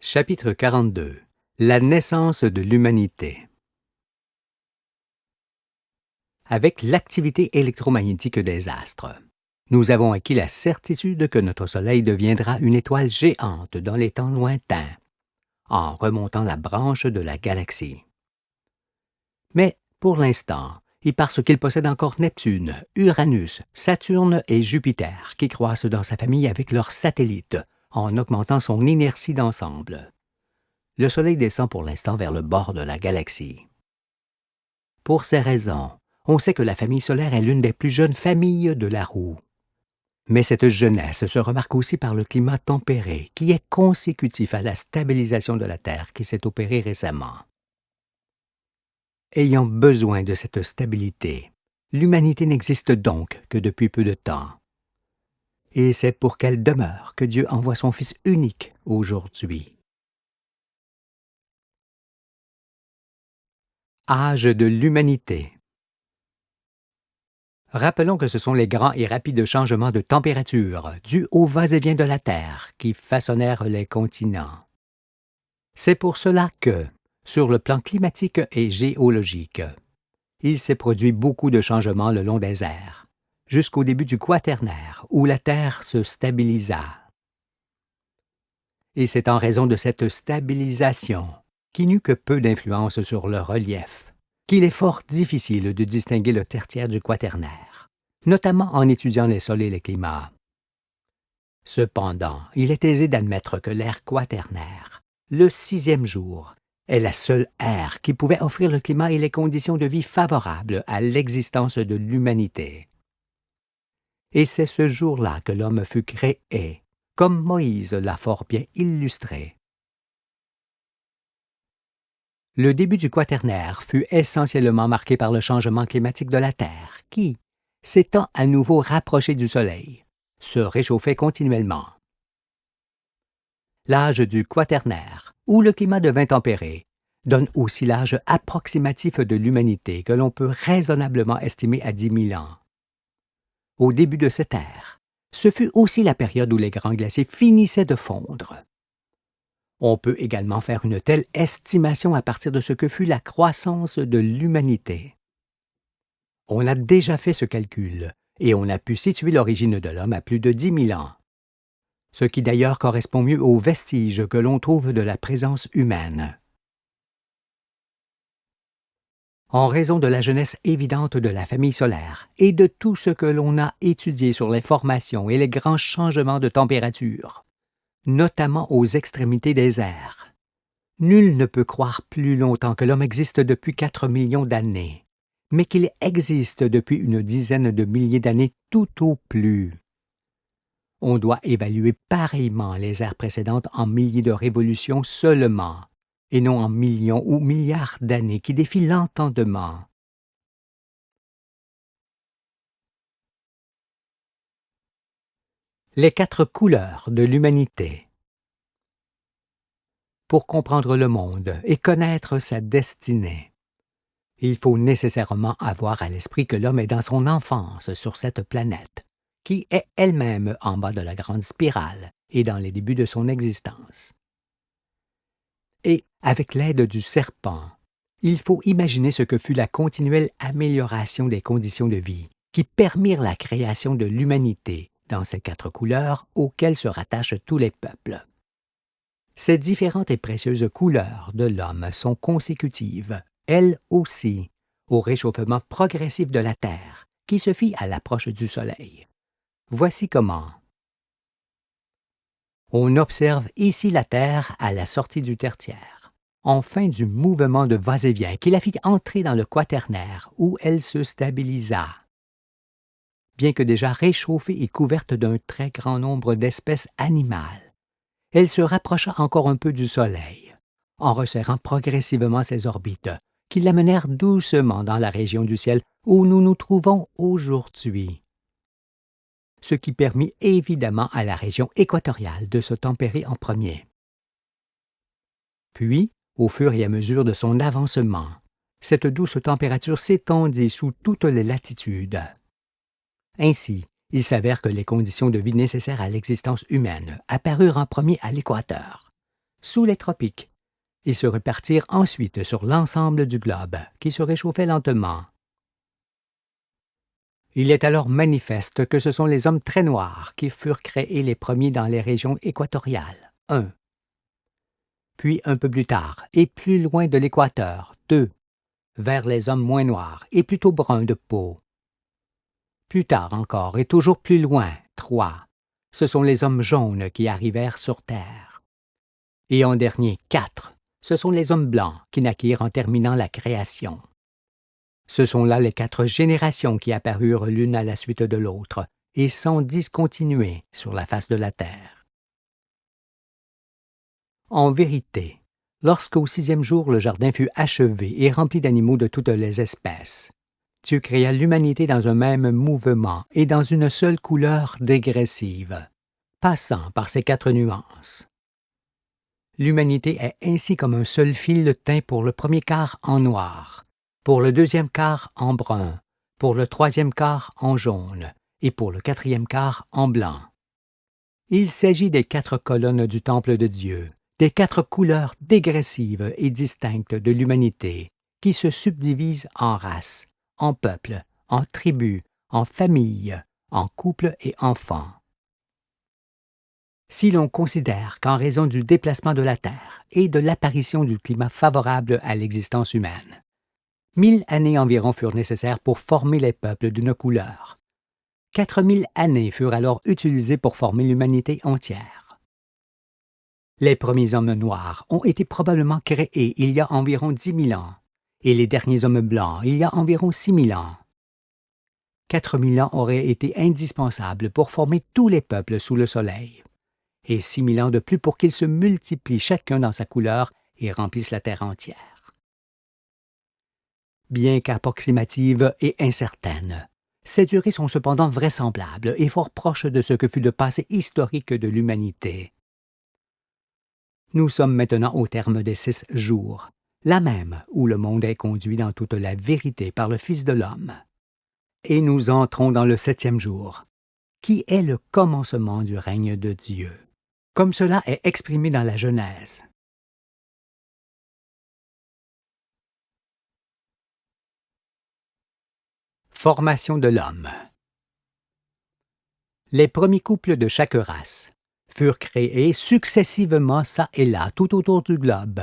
Chapitre 42. La naissance de l'humanité. Avec l'activité électromagnétique des astres, nous avons acquis la certitude que notre Soleil deviendra une étoile géante dans les temps lointains, en remontant la branche de la galaxie. Mais, pour l'instant, et parce qu'il possède encore Neptune, Uranus, Saturne et Jupiter qui croissent dans sa famille avec leurs satellites, en augmentant son inertie d'ensemble, le Soleil descend pour l'instant vers le bord de la galaxie. Pour ces raisons, on sait que la famille solaire est l'une des plus jeunes familles de la roue. Mais cette jeunesse se remarque aussi par le climat tempéré qui est consécutif à la stabilisation de la Terre qui s'est opérée récemment. Ayant besoin de cette stabilité, l'humanité n'existe donc que depuis peu de temps. Et c'est pour qu'elle demeure que Dieu envoie son Fils unique aujourd'hui. Âge de l'humanité. Rappelons que ce sont les grands et rapides changements de température dus au va-et-vient de la Terre qui façonnèrent les continents. C'est pour cela que, sur le plan climatique et géologique, il s'est produit beaucoup de changements le long des ères, jusqu'au début du Quaternaire où la Terre se stabilisa. Et c'est en raison de cette stabilisation, qui n'eut que peu d'influence sur le relief, qu'il est fort difficile de distinguer le tertiaire du Quaternaire, notamment en étudiant les sols et les climats. Cependant, il est aisé d'admettre que l'ère Quaternaire, le 6e jour, est la seule ère qui pouvait offrir le climat et les conditions de vie favorables à l'existence de l'humanité. Et c'est ce jour-là que l'homme fut créé, comme Moïse l'a fort bien illustré. Le début du Quaternaire fut essentiellement marqué par le changement climatique de la Terre qui, s'étant à nouveau rapproché du Soleil, se réchauffait continuellement. L'âge du Quaternaire, où le climat devint tempéré, donne aussi l'âge approximatif de l'humanité que l'on peut raisonnablement estimer à 10 000 ans. Au début de cette ère, ce fut aussi la période où les grands glaciers finissaient de fondre. On peut également faire une telle estimation à partir de ce que fut la croissance de l'humanité. On a déjà fait ce calcul et on a pu situer l'origine de l'homme à plus de 10 000 ans, ce qui d'ailleurs correspond mieux aux vestiges que l'on trouve de la présence humaine. En raison de la jeunesse évidente de la famille solaire et de tout ce que l'on a étudié sur les formations et les grands changements de température, notamment aux extrémités des airs, nul ne peut croire plus longtemps que l'homme existe depuis 4 millions d'années, mais qu'il existe depuis une dizaine de milliers d'années tout au plus. On doit évaluer pareillement les ères précédentes en milliers de révolutions seulement, et non en millions ou milliards d'années qui défient l'entendement. Les 4 couleurs de l'humanité. Pour comprendre le monde et connaître sa destinée, il faut nécessairement avoir à l'esprit que l'homme est dans son enfance sur cette planète, qui est elle-même en bas de la grande spirale et dans les débuts de son existence. Et, avec l'aide du serpent, il faut imaginer ce que fut la continuelle amélioration des conditions de vie qui permirent la création de l'humanité dans ces 4 couleurs auxquelles se rattachent tous les peuples. Ces différentes et précieuses couleurs de l'homme sont consécutives, elles aussi, au réchauffement progressif de la Terre qui se fit à l'approche du Soleil. Voici comment. On observe ici la Terre à la sortie du tertiaire, en fin du mouvement de va-et-vient qui la fit entrer dans le Quaternaire où elle se stabilisa. Bien que déjà réchauffée et couverte d'un très grand nombre d'espèces animales, elle se rapprocha encore un peu du Soleil, en resserrant progressivement ses orbites, qui l'amenèrent doucement dans la région du ciel où nous nous trouvons aujourd'hui. Ce qui permit évidemment à la région équatoriale de se tempérer en premier. Puis, au fur et à mesure de son avancement, cette douce température s'étendit sous toutes les latitudes. Ainsi, il s'avère que les conditions de vie nécessaires à l'existence humaine apparurent en premier à l'équateur, sous les tropiques, et se répartirent ensuite sur l'ensemble du globe, qui se réchauffait lentement. Il est alors manifeste que ce sont les hommes très noirs qui furent créés les premiers dans les régions équatoriales, 1. Puis un peu plus tard, et plus loin de l'équateur, 2. Vers les hommes moins noirs et plutôt bruns de peau. Plus tard encore, et toujours plus loin, 3. Ce sont les hommes jaunes qui arrivèrent sur Terre. Et en dernier, 4. Ce sont les hommes blancs qui naquirent en terminant la création. Ce sont là les 4 générations qui apparurent l'une à la suite de l'autre et sans discontinuer sur la face de la terre. En vérité, lorsqu'au 6e jour le jardin fut achevé et rempli d'animaux de toutes les espèces, Dieu créa l'humanité dans un même mouvement et dans une seule couleur dégressive, passant par ces 4 nuances. L'humanité est ainsi comme un seul fil teint pour le premier quart en noir, pour le deuxième quart en brun, pour le troisième quart en jaune et pour le 4e quart en blanc. Il s'agit des 4 colonnes du temple de Dieu, des 4 couleurs dégressives et distinctes de l'humanité qui se subdivisent en races, en peuples, en tribus, en familles, en couples et enfants. Si l'on considère qu'en raison du déplacement de la Terre et de l'apparition du climat favorable à l'existence humaine, 1000 années environ furent nécessaires pour former les peuples d'une couleur. 4000 années furent alors utilisées pour former l'humanité entière. Les premiers hommes noirs ont été probablement créés il y a environ 10 000 ans, et les derniers hommes blancs il y a environ 6 000 ans. 4000 ans auraient été indispensables pour former tous les peuples sous le soleil, et 6000 ans de plus pour qu'ils se multiplient chacun dans sa couleur et remplissent la terre entière. Bien qu'approximatives et incertaines, ces durées sont cependant vraisemblables et fort proches de ce que fut le passé historique de l'humanité. Nous sommes maintenant au terme des 6 jours, là même où le monde est conduit dans toute la vérité par le Fils de l'homme. Et nous entrons dans le 7e jour, qui est le commencement du règne de Dieu, comme cela est exprimé dans la Genèse. Formation de l'homme. Les premiers couples de chaque race furent créés successivement çà et là tout autour du globe,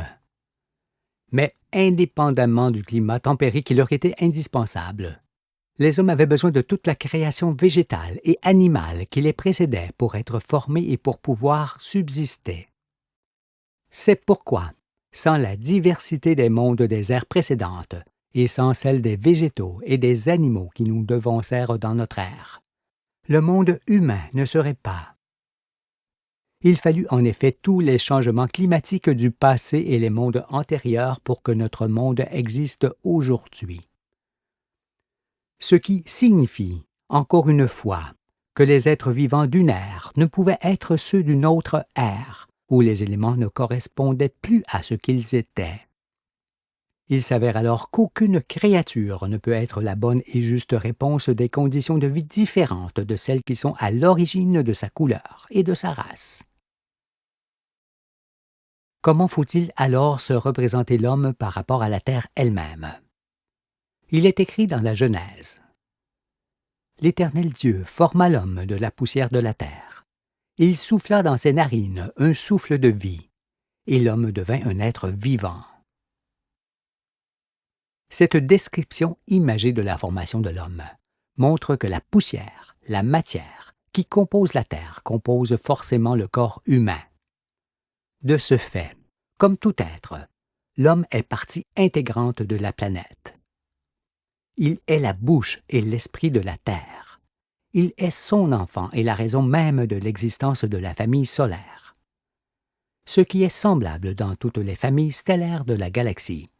mais indépendamment du climat tempéré qui leur était indispensable. Les hommes avaient besoin de toute la création végétale et animale qui les précédait pour être formés et pour pouvoir subsister. C'est pourquoi, sans la diversité des mondes des ères précédentes et sans celle des végétaux et des animaux qui nous devancèrent dans notre ère, le monde humain ne serait pas. Il fallut en effet tous les changements climatiques du passé et les mondes antérieurs pour que notre monde existe aujourd'hui. Ce qui signifie, encore une fois, que les êtres vivants d'une ère ne pouvaient être ceux d'une autre ère, où les éléments ne correspondaient plus à ce qu'ils étaient. Il s'avère alors qu'aucune créature ne peut être la bonne et juste réponse des conditions de vie différentes de celles qui sont à l'origine de sa couleur et de sa race. Comment faut-il alors se représenter l'homme par rapport à la terre elle-même? Il est écrit dans la Genèse. L'Éternel Dieu forma l'homme de la poussière de la terre. Il souffla dans ses narines un souffle de vie, et l'homme devint un être vivant. Cette description imagée de la formation de l'homme montre que la poussière, la matière, qui compose la terre, compose forcément le corps humain. De ce fait, comme tout être, l'homme est partie intégrante de la planète. Il est la bouche et l'esprit de la terre. Il est son enfant et la raison même de l'existence de la famille solaire. Ce qui est semblable dans toutes les familles stellaires de la galaxie.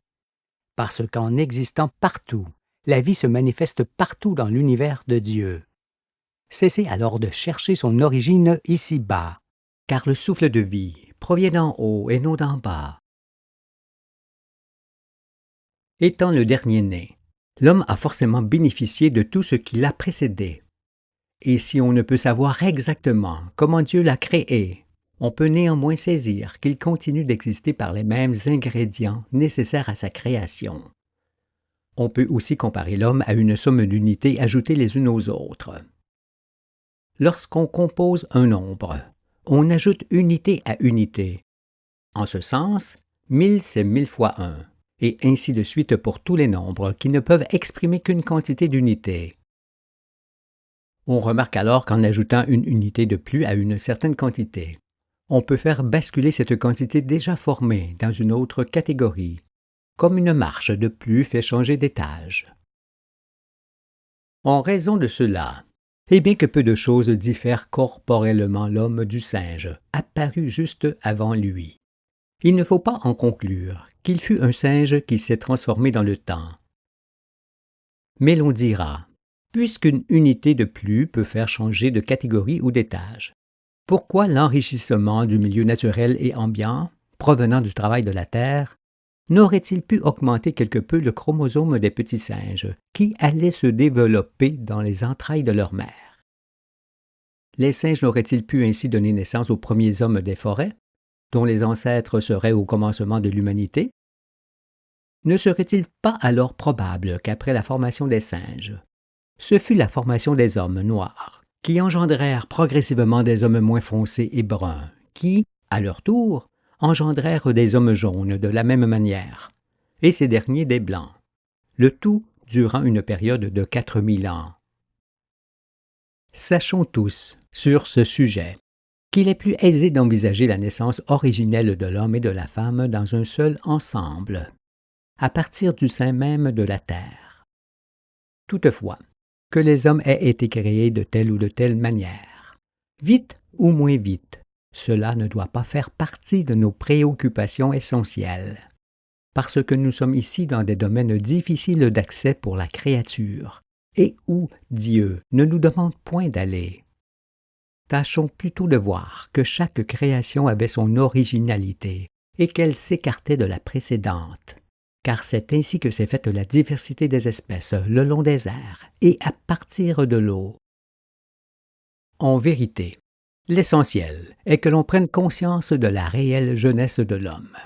Parce qu'en existant partout, la vie se manifeste partout dans l'univers de Dieu. Cessez alors de chercher son origine ici-bas, car le souffle de vie provient d'en haut et non d'en bas. Étant le dernier-né, l'homme a forcément bénéficié de tout ce qui l'a précédé. Et si on ne peut savoir exactement comment Dieu l'a créé, On peut néanmoins saisir qu'il continue d'exister par les mêmes ingrédients nécessaires à sa création. On peut aussi comparer l'homme à une somme d'unités ajoutées les unes aux autres. Lorsqu'on compose un nombre, on ajoute unité à unité. En ce sens, 1000 c'est 1000 fois 1, et ainsi de suite pour tous les nombres qui ne peuvent exprimer qu'une quantité d'unités. On remarque alors qu'en ajoutant une unité de plus à une certaine quantité, on peut faire basculer cette quantité déjà formée dans une autre catégorie, comme une marche de plus fait changer d'étage. En raison de cela, et bien que peu de choses diffèrent corporellement l'homme du singe, apparu juste avant lui, il ne faut pas en conclure qu'il fut un singe qui s'est transformé dans le temps. Mais l'on dira, puisqu'une unité de plus peut faire changer de catégorie ou d'étage, pourquoi l'enrichissement du milieu naturel et ambiant, provenant du travail de la terre, n'aurait-il pu augmenter quelque peu le chromosome des petits singes qui allaient se développer dans les entrailles de leur mère? Les singes n'auraient-ils pu ainsi donner naissance aux premiers hommes des forêts, dont les ancêtres seraient au commencement de l'humanité? Ne serait-il pas alors probable qu'après la formation des singes, ce fut la formation des hommes noirs qui engendrèrent progressivement des hommes moins foncés et bruns, qui, à leur tour, engendrèrent des hommes jaunes de la même manière, et ces derniers des blancs, le tout durant une période de 4000 ans. Sachons tous, sur ce sujet, qu'il est plus aisé d'envisager la naissance originelle de l'homme et de la femme dans un seul ensemble, à partir du sein même de la terre. Toutefois, que les hommes aient été créés de telle ou de telle manière, vite ou moins vite, cela ne doit pas faire partie de nos préoccupations essentielles, parce que nous sommes ici dans des domaines difficiles d'accès pour la créature, et où Dieu ne nous demande point d'aller. Tâchons plutôt de voir que chaque création avait son originalité et qu'elle s'écartait de la précédente, car c'est ainsi que s'est faite la diversité des espèces le long des airs et à partir de l'eau. En vérité, l'essentiel est que l'on prenne conscience de la réelle jeunesse de l'homme,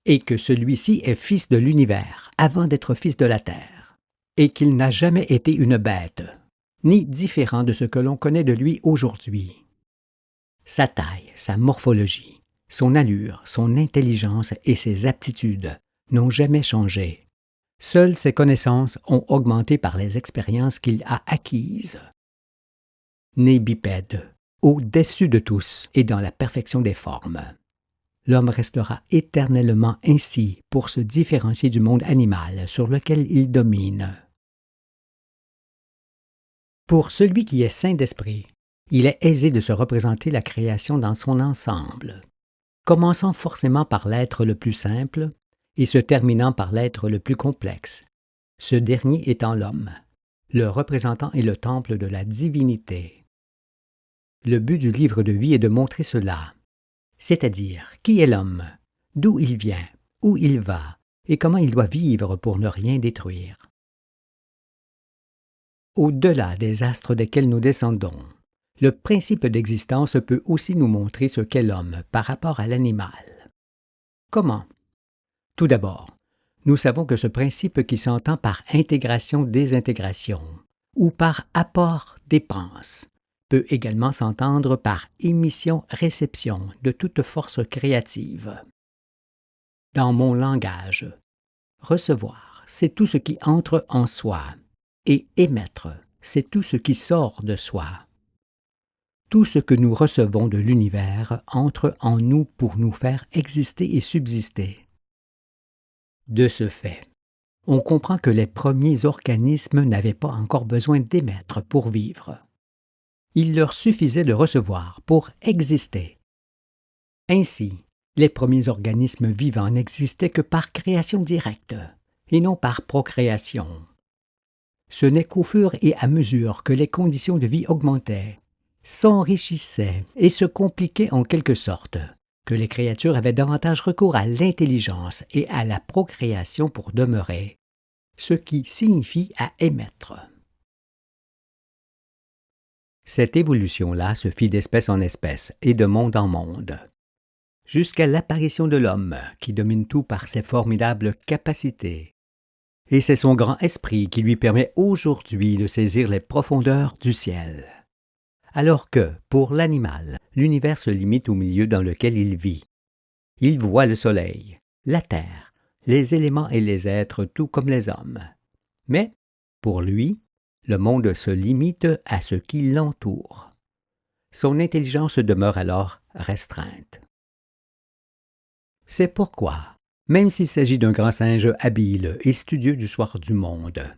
et que celui-ci est fils de l'univers avant d'être fils de la terre, et qu'il n'a jamais été une bête, ni différent de ce que l'on connaît de lui aujourd'hui. Sa taille, sa morphologie, son allure, son intelligence et ses aptitudes n'ont jamais changé. Seules ses connaissances ont augmenté par les expériences qu'il a acquises. Né bipède, au-dessus de tous et dans la perfection des formes, l'homme restera éternellement ainsi pour se différencier du monde animal sur lequel il domine. Pour celui qui est saint d'esprit, il est aisé de se représenter la création dans son ensemble, commençant forcément par l'être le plus simple et se terminant par l'être le plus complexe, ce dernier étant l'homme, le représentant et le temple de la divinité. Le but du livre de vie est de montrer cela, c'est-à-dire qui est l'homme, d'où il vient, où il va et comment il doit vivre pour ne rien détruire. Au-delà des astres desquels nous descendons, le principe d'existence peut aussi nous montrer ce qu'est l'homme par rapport à l'animal. Comment? Tout d'abord, nous savons que ce principe qui s'entend par intégration-désintégration ou par apport-dépense peut également s'entendre par émission-réception de toute force créative. Dans mon langage, recevoir, c'est tout ce qui entre en soi, et émettre, c'est tout ce qui sort de soi. Tout ce que nous recevons de l'univers entre en nous pour nous faire exister et subsister. De ce fait, on comprend que les premiers organismes n'avaient pas encore besoin d'émettre pour vivre. Il leur suffisait de recevoir pour exister. Ainsi, les premiers organismes vivants n'existaient que par création directe, et non par procréation. Ce n'est qu'au fur et à mesure que les conditions de vie augmentaient, s'enrichissaient et se compliquaient en quelque sorte, que les créatures avaient davantage recours à l'intelligence et à la procréation pour demeurer, ce qui signifie à émettre. Cette évolution-là se fit d'espèce en espèce et de monde en monde, jusqu'à l'apparition de l'homme qui domine tout par ses formidables capacités. Et c'est son grand esprit qui lui permet aujourd'hui de saisir les profondeurs du ciel. Alors que, pour l'animal, l'univers se limite au milieu dans lequel il vit. Il voit le soleil, la terre, les éléments et les êtres tout comme les hommes. Mais, pour lui, le monde se limite à ce qui l'entoure. Son intelligence demeure alors restreinte. C'est pourquoi, même s'il s'agit d'un grand singe habile et studieux du soir du monde,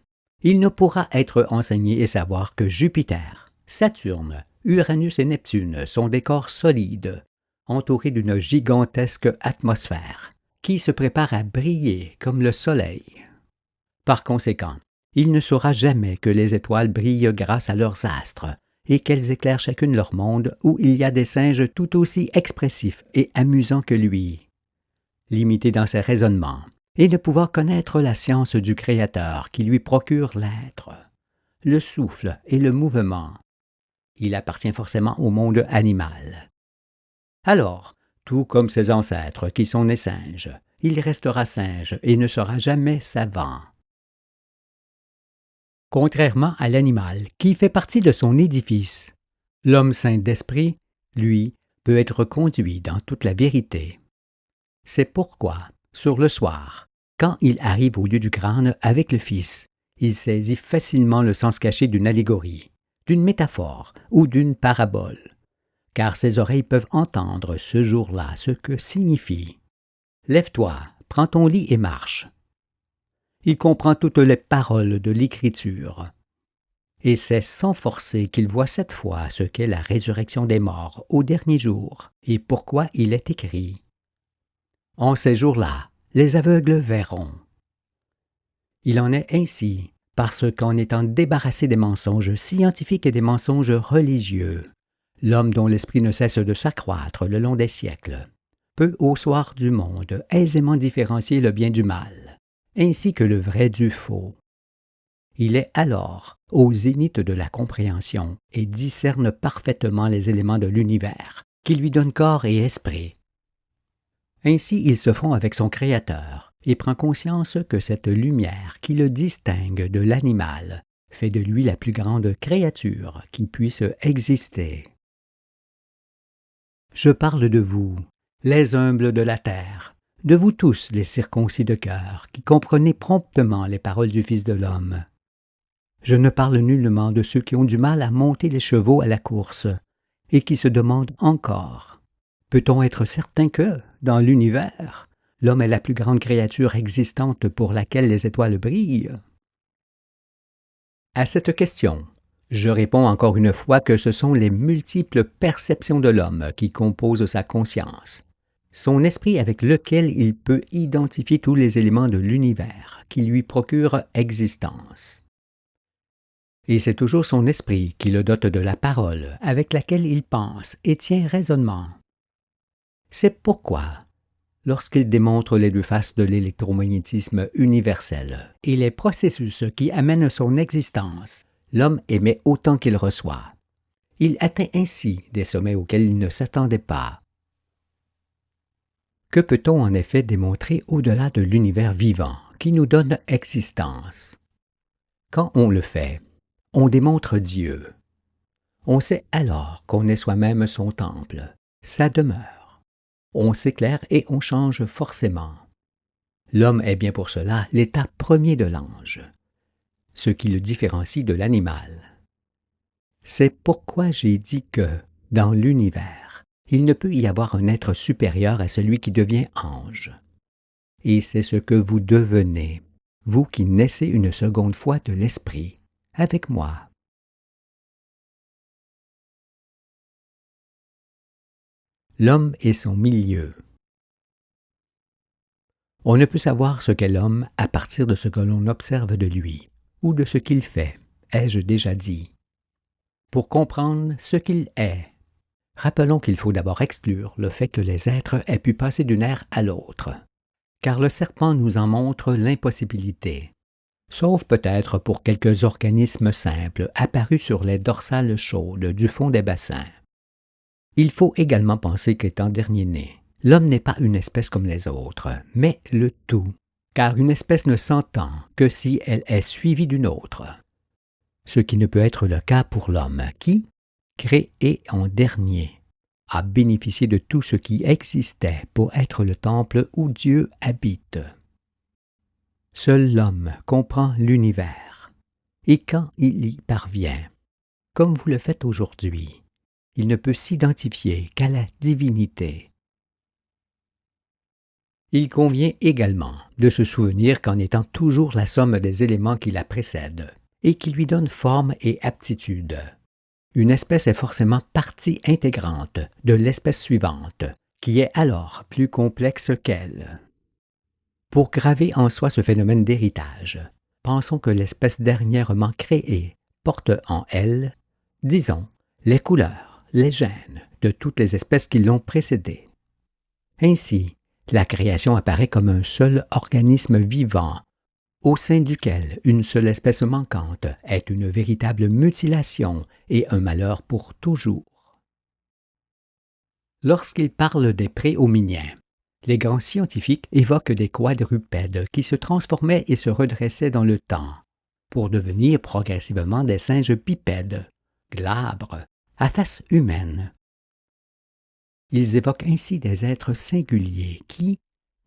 il ne pourra être enseigné et savoir que Jupiter, Saturne, Uranus et Neptune sont des corps solides, entourés d'une gigantesque atmosphère, qui se prépare à briller comme le soleil. Par conséquent, il ne saura jamais que les étoiles brillent grâce à leurs astres, et qu'elles éclairent chacune leur monde où il y a des singes tout aussi expressifs et amusants que lui. Limité dans ses raisonnements, et ne pouvant connaître la science du Créateur qui lui procure l'être, le souffle et le mouvement, il appartient forcément au monde animal. Alors, tout comme ses ancêtres qui sont nés singes, il restera singe et ne sera jamais savant. Contrairement à l'animal qui fait partie de son édifice, l'homme saint d'esprit, lui, peut être conduit dans toute la vérité. C'est pourquoi, sur le soir, quand il arrive au lieu du crâne avec le Fils, il saisit facilement le sens caché d'une allégorie, d'une métaphore ou d'une parabole, car ses oreilles peuvent entendre ce jour-là ce que signifie « Lève-toi, prends ton lit et marche ». Il comprend toutes les paroles de l'Écriture. Et c'est sans forcer qu'il voit cette fois ce qu'est la résurrection des morts au dernier jour et pourquoi il est écrit. En ces jours-là, les aveugles verront. Il en est ainsi parce qu'en étant débarrassé des mensonges scientifiques et des mensonges religieux, l'homme dont l'esprit ne cesse de s'accroître le long des siècles peut au soir du monde aisément différencier le bien du mal, ainsi que le vrai du faux. Il est alors au zénith de la compréhension et discerne parfaitement les éléments de l'univers, qui lui donnent corps et esprit. Ainsi il se fond avec son Créateur et prend conscience que cette lumière qui le distingue de l'animal fait de lui la plus grande créature qui puisse exister. Je parle de vous, les humbles de la terre, de vous tous les circoncis de cœur, qui comprenez promptement les paroles du Fils de l'homme. Je ne parle nullement de ceux qui ont du mal à monter les chevaux à la course, et qui se demandent encore, peut-on être certain que, dans l'univers, l'homme est la plus grande créature existante pour laquelle les étoiles brillent? À cette question, je réponds encore une fois que ce sont les multiples perceptions de l'homme qui composent sa conscience, son esprit avec lequel il peut identifier tous les éléments de l'univers qui lui procurent existence. Et c'est toujours son esprit qui le dote de la parole avec laquelle il pense et tient raisonnement. C'est pourquoi, lorsqu'il démontre les deux faces de l'électromagnétisme universel et les processus qui amènent son existence, l'homme émet autant qu'il reçoit. Il atteint ainsi des sommets auxquels il ne s'attendait pas. Que peut-on en effet démontrer au-delà de l'univers vivant qui nous donne existence? Quand on le fait, on démontre Dieu. On sait alors qu'on est soi-même son temple, sa demeure. On s'éclaire et on change forcément. L'homme est bien pour cela l'état premier de l'ange, ce qui le différencie de l'animal. C'est pourquoi j'ai dit que, dans l'univers, il ne peut y avoir un être supérieur à celui qui devient ange. Et c'est ce que vous devenez, vous qui naissez une seconde fois de l'esprit, avec moi. L'homme et son milieu. On ne peut savoir ce qu'est l'homme à partir de ce que l'on observe de lui, ou de ce qu'il fait, ai-je déjà dit. Pour comprendre ce qu'il est, rappelons qu'il faut d'abord exclure le fait que les êtres aient pu passer d'une ère à l'autre, car le serpent nous en montre l'impossibilité, sauf peut-être pour quelques organismes simples apparus sur les dorsales chaudes du fond des bassins. Il faut également penser qu'étant dernier-né, L'homme n'est pas une espèce comme les autres, mais le tout, car une espèce ne s'entend que si elle est suivie d'une autre. Ce qui ne peut être le cas pour l'homme qui, créé en dernier, a bénéficié de tout ce qui existait pour être le temple où Dieu habite. Seul l'homme comprend l'univers, et quand il y parvient, comme vous le faites aujourd'hui, il ne peut s'identifier qu'à la divinité. Il convient également de se souvenir qu'en étant toujours la somme des éléments qui la précèdent et qui lui donnent forme et aptitude, une espèce est forcément partie intégrante de l'espèce suivante, qui est alors plus complexe qu'elle. Pour graver en soi ce phénomène d'héritage, pensons que l'espèce dernièrement créée porte en elle, disons, les couleurs, les gènes de toutes les espèces qui l'ont précédée. Ainsi, la création apparaît comme un seul organisme vivant, au sein duquel une seule espèce manquante est une véritable mutilation et un malheur pour toujours. Lorsqu'ils parlent des préhominiens, les grands scientifiques évoquent des quadrupèdes qui se transformaient et se redressaient dans le temps, pour devenir progressivement des singes bipèdes, glabres, à face humaine. Ils évoquent ainsi des êtres singuliers qui,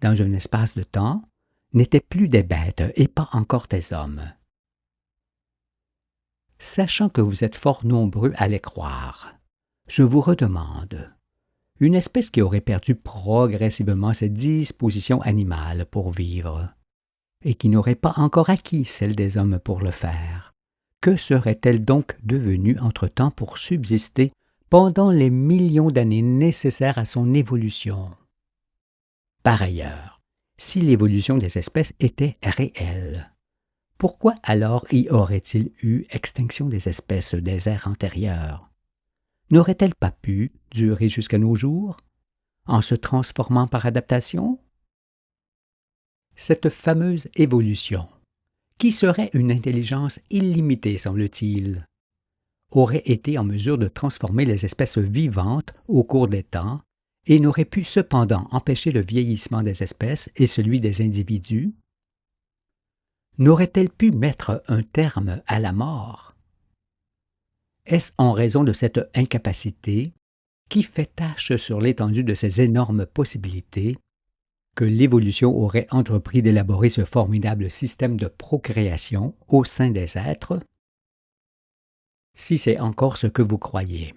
dans un espace de temps, n'étaient plus des bêtes et pas encore des hommes. Sachant que vous êtes fort nombreux à les croire, je vous redemande, une espèce qui aurait perdu progressivement ses dispositions animales pour vivre, et qui n'aurait pas encore acquis celles des hommes pour le faire, que serait-elle donc devenue entre-temps pour subsister pendant les millions d'années nécessaires à son évolution? Par ailleurs, si l'évolution des espèces était réelle, pourquoi alors y aurait-il eu extinction des espèces des ères antérieures? N'aurait-elle pas pu durer jusqu'à nos jours, en se transformant par adaptation? Cette fameuse évolution, qui serait une intelligence illimitée, semble-t-il, aurait été en mesure de transformer les espèces vivantes au cours des temps et n'aurait pu cependant empêcher le vieillissement des espèces et celui des individus? N'aurait-elle pu mettre un terme à la mort? Est-ce en raison de cette incapacité, qui fait tache sur l'étendue de ces énormes possibilités, que l'évolution aurait entrepris d'élaborer ce formidable système de procréation au sein des êtres? Si c'est encore ce que vous croyez,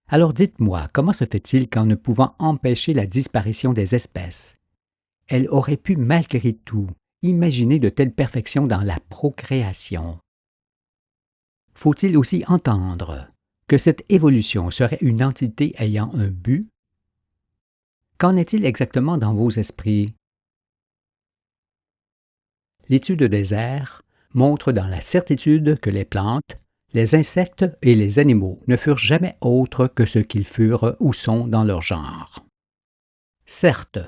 alors dites-moi, comment se fait-il qu'en ne pouvant empêcher la disparition des espèces, elle aurait pu malgré tout imaginer de telles perfections dans la procréation? Faut-il aussi entendre que cette évolution serait une entité ayant un but? Qu'en est-il exactement dans vos esprits? L'étude des airs montre dans la certitude que les plantes, les insectes et les animaux ne furent jamais autres que ce qu'ils furent ou sont dans leur genre. Certes,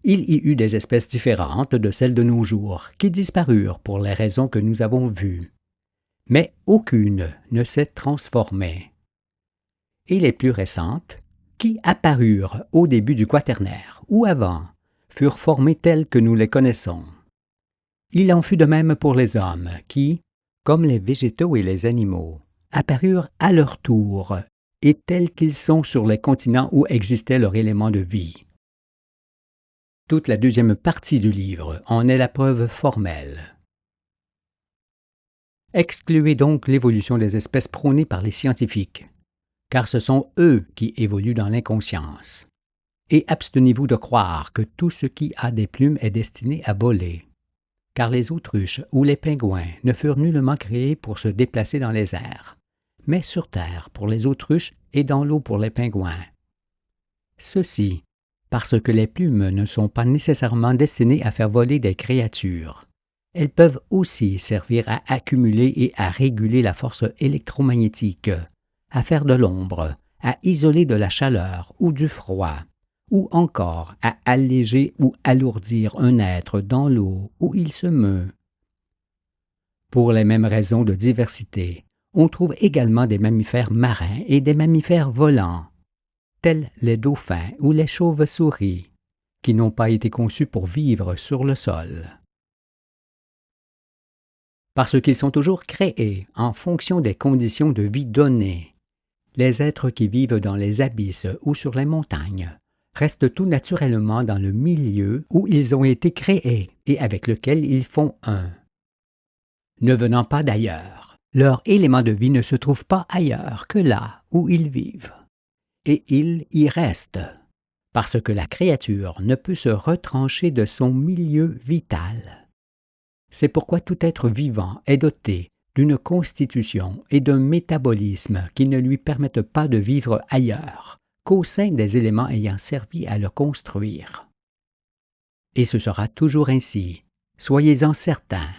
il y eut des espèces différentes de celles de nos jours qui disparurent pour les raisons que nous avons vues, mais aucune ne s'est transformée. Et les plus récentes, qui apparurent au début du Quaternaire ou avant, furent formées telles que nous les connaissons. Il en fut de même pour les hommes qui, comme les végétaux et les animaux, apparurent à leur tour et tels qu'ils sont sur les continents où existait leur élément de vie. Toute la deuxième partie du livre en est la preuve formelle. Excluez donc l'évolution des espèces prônée par les scientifiques, car ce sont eux qui évoluent dans l'inconscience. Et abstenez-vous de croire que tout ce qui a des plumes est destiné à voler, car les autruches ou les pingouins ne furent nullement créés pour se déplacer dans les airs, mais sur terre pour les autruches et dans l'eau pour les pingouins. Ceci parce que les plumes ne sont pas nécessairement destinées à faire voler des créatures. Elles peuvent aussi servir à accumuler et à réguler la force électromagnétique, à faire de l'ombre, à isoler de la chaleur ou du froid, ou encore à alléger ou alourdir un être dans l'eau où il se meut. Pour les mêmes raisons de diversité, on trouve également des mammifères marins et des mammifères volants, tels les dauphins ou les chauves-souris, qui n'ont pas été conçus pour vivre sur le sol. Parce qu'ils sont toujours créés en fonction des conditions de vie données, les êtres qui vivent dans les abysses ou sur les montagnes restent tout naturellement dans le milieu où ils ont été créés et avec lequel ils font un. Ne venant pas d'ailleurs, leur élément de vie ne se trouve pas ailleurs que là où ils vivent. Et ils y restent, parce que la créature ne peut se retrancher de son milieu vital. C'est pourquoi tout être vivant est doté d'une constitution et d'un métabolisme qui ne lui permettent pas de vivre ailleurs qu'au sein des éléments ayant servi à le construire. Et ce sera toujours ainsi, soyez-en certains.